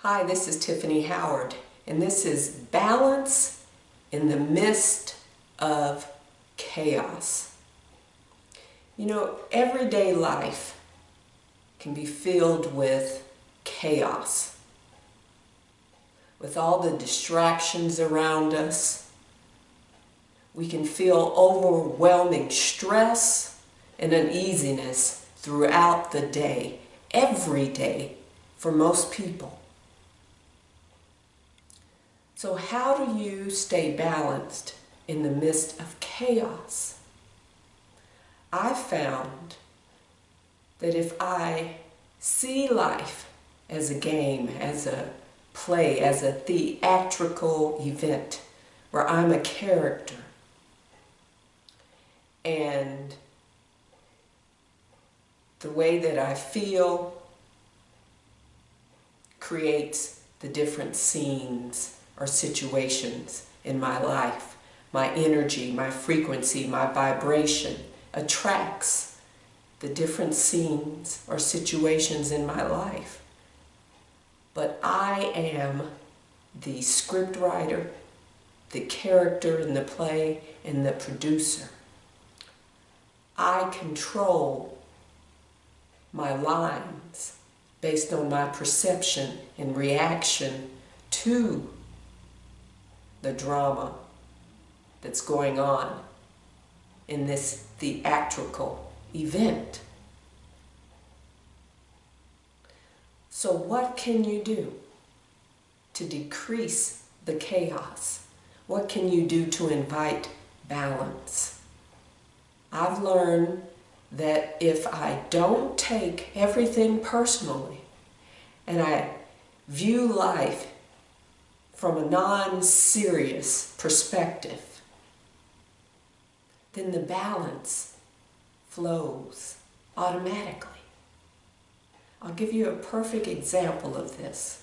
Hi, this is Tiffany Howard, and this is Balance in the Midst of Chaos. You know, everyday life can be filled with chaos, with all the distractions around us. We can feel overwhelming stress and uneasiness throughout the day, every day, for most people. So how do you stay balanced in the midst of chaos? I found that if I see life as a game, as a play, as a theatrical event where I'm a character, and the way that I feel creates the different scenes or situations in my life. My energy, my frequency, my vibration attracts the different scenes or situations in my life. But I am the script writer, the character in the play, and the producer. I control my lines based on my perception and reaction to the drama that's going on in this theatrical event. So what can you do to decrease the chaos? What can you do to invite balance? I've learned that if I don't take everything personally and I view life from a non-serious perspective, then the balance flows automatically. I'll give you a perfect example of this.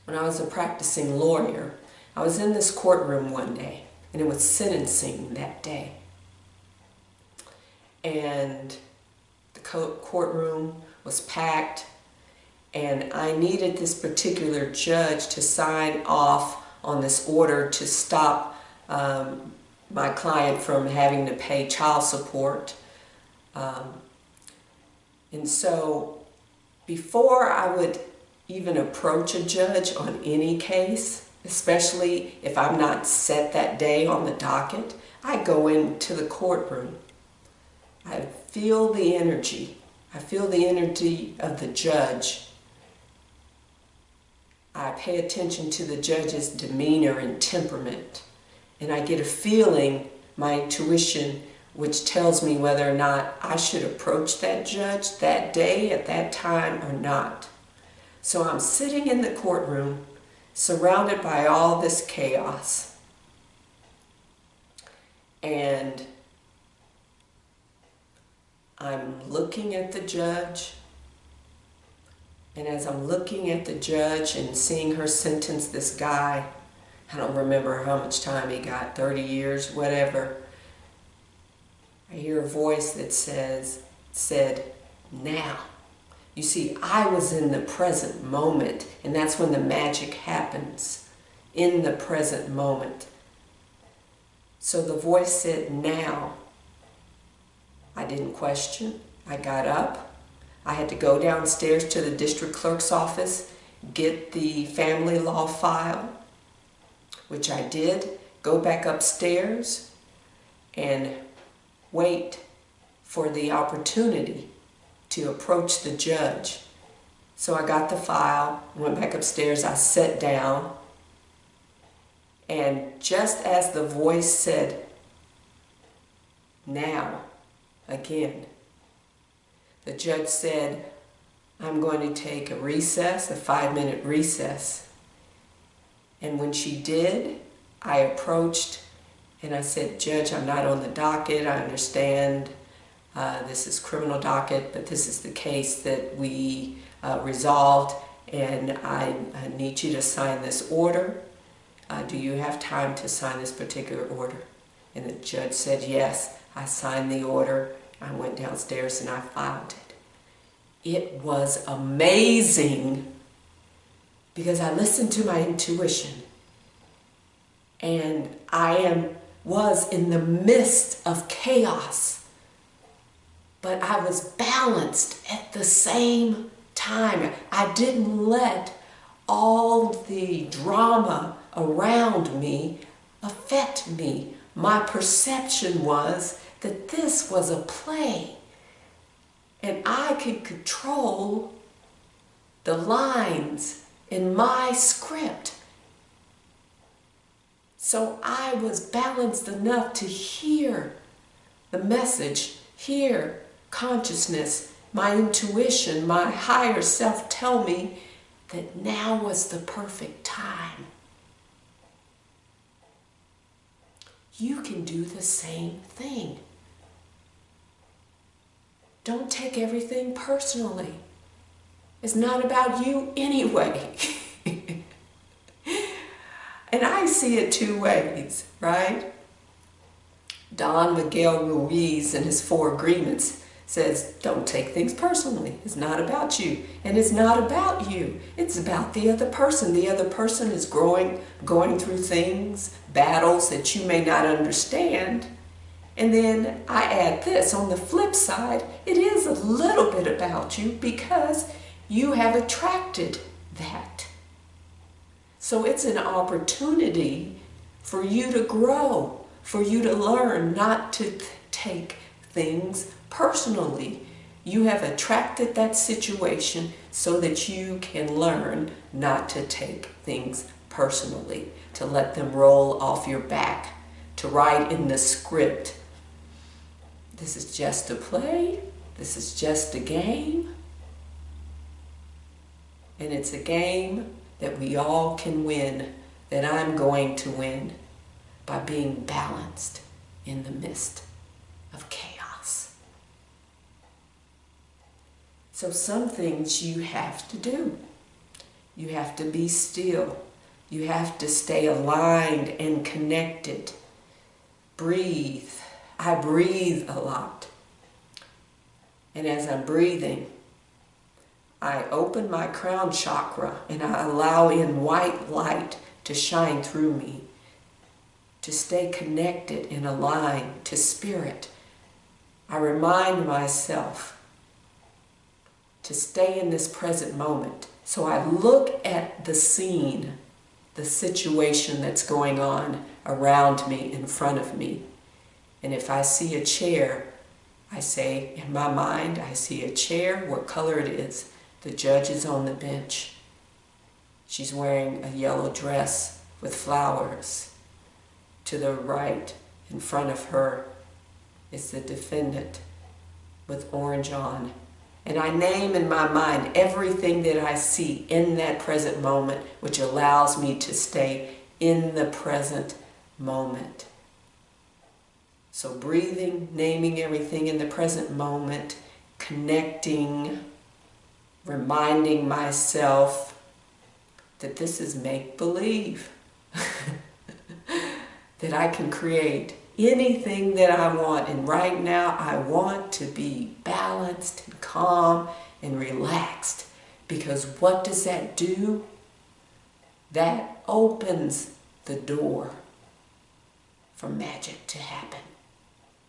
When I was a practicing lawyer, I was in this courtroom one day, and it was sentencing that day. And the courtroom was packed, and I needed this particular judge to sign off on this order to stop my client from having to pay child support. And so before I would even approach a judge on any case, especially if I'm not set that day on the docket, I go into the courtroom. I feel the energy. I feel the energy of the judge. I pay attention to the judge's demeanor and temperament, and I get a feeling, my intuition, which tells me whether or not I should approach that judge that day at that time or not. So I'm sitting in the courtroom surrounded by all this chaos, and I'm looking at the judge. And as I'm looking at the judge and seeing her sentence this guy, I don't remember how much time he got, 30 years, whatever, I hear a voice that said, now. You see, I was in the present moment, and that's when the magic happens, in the present moment. So the voice said, now. I didn't question. I got up. I had to go downstairs to the district clerk's office, get the family law file, which I did, go back upstairs and wait for the opportunity to approach the judge. So I got the file, went back upstairs, I sat down, and just as the voice said, now, again, the judge said, I'm going to take a recess, a 5-minute recess. And when she did, I approached and I said, Judge, I'm not on the docket. I understand this is criminal docket, but this is the case that we resolved, and I need you to sign this order. Do you have time to sign this particular order? And the judge said, yes. I signed the order. I went downstairs and I filed it. It was amazing because I listened to my intuition, and I was in the midst of chaos, but I was balanced at the same time. I didn't let all the drama around me affect me. My perception was that this was a play, and I could control the lines in my script. So I was balanced enough to hear the message, hear consciousness, my intuition, my higher self tell me that now was the perfect time. You can do the same thing. Don't take everything personally. It's not about you anyway. And I see it two ways, right? Don Miguel Ruiz in his 4 Agreements says, don't take things personally. It's not about you. And it's not about you. It's about the other person. The other person is going through things, battles that you may not understand. And then I add this, on the flip side, it is a little bit about you because you have attracted that. So it's an opportunity for you to grow, for you to learn not to take things personally. You have attracted that situation so that you can learn not to take things personally, to let them roll off your back, to write in the script, this is just a play, this is just a game, and it's a game that we all can win, that I'm going to win by being balanced in the midst of chaos. So some things you have to do. You have to be still. You have to stay aligned and connected. Breathe. I breathe a lot. And as I'm breathing, I open my crown chakra and I allow in white light to shine through me, to stay connected and aligned to spirit. I remind myself to stay in this present moment. So I look at the scene, the situation that's going on around me, in front of me. And if I see a chair, I say, in my mind, I see a chair, what color it is. The judge is on the bench. She's wearing a yellow dress with flowers. To the right, in front of her, is the defendant with orange on. And I name in my mind everything that I see in that present moment, which allows me to stay in the present moment. So breathing, naming everything in the present moment, connecting, reminding myself that this is make-believe, that I can create anything that I want. And right now I want to be balanced and calm and relaxed, because what does that do? That opens the door for magic to happen,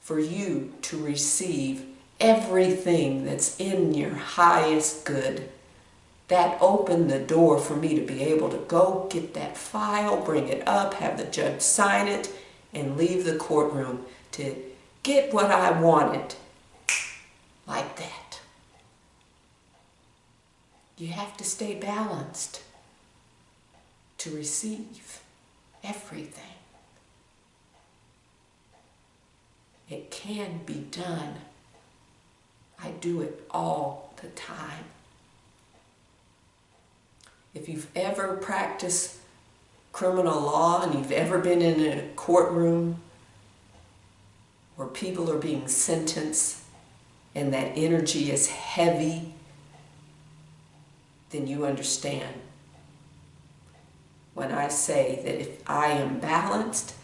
for you to receive everything that's in your highest good. That opened the door for me to be able to go get that file, bring it up, have the judge sign it, and leave the courtroom to get what I wanted, like that. You have to stay balanced to receive everything. It can be done. I do it all the time. If you've ever practiced criminal law and you've ever been in a courtroom where people are being sentenced and that energy is heavy, then you understand when I say that if I am balanced,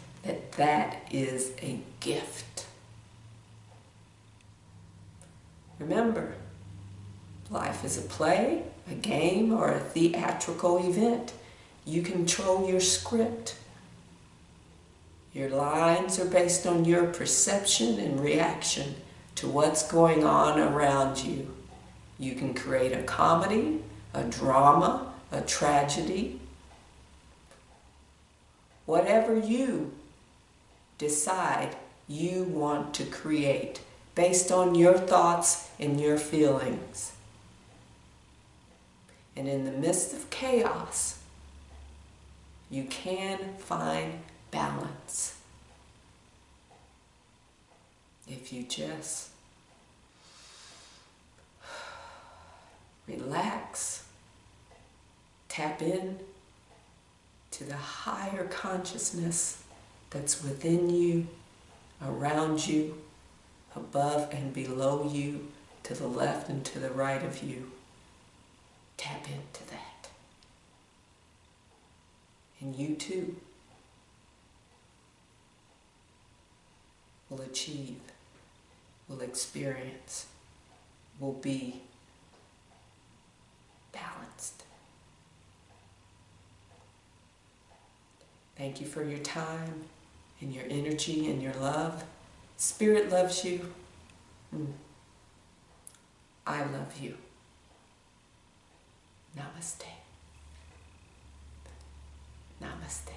that is a gift. Remember, Life is a play, a game, or a theatrical event. You control your script. Your lines are based on your perception and reaction to what's going on around you. You can create a comedy, a drama, a tragedy. Whatever you decide you want to create based on your thoughts and your feelings. And in the midst of chaos, you can find balance if you just relax, tap in to the higher consciousness that's within you, around you, above and below you, to the left and to the right of you. Tap into that. And you too will achieve, will experience, will be balanced. Thank you for your time and your energy and your love. Spirit loves you. I love you. Namaste. Namaste.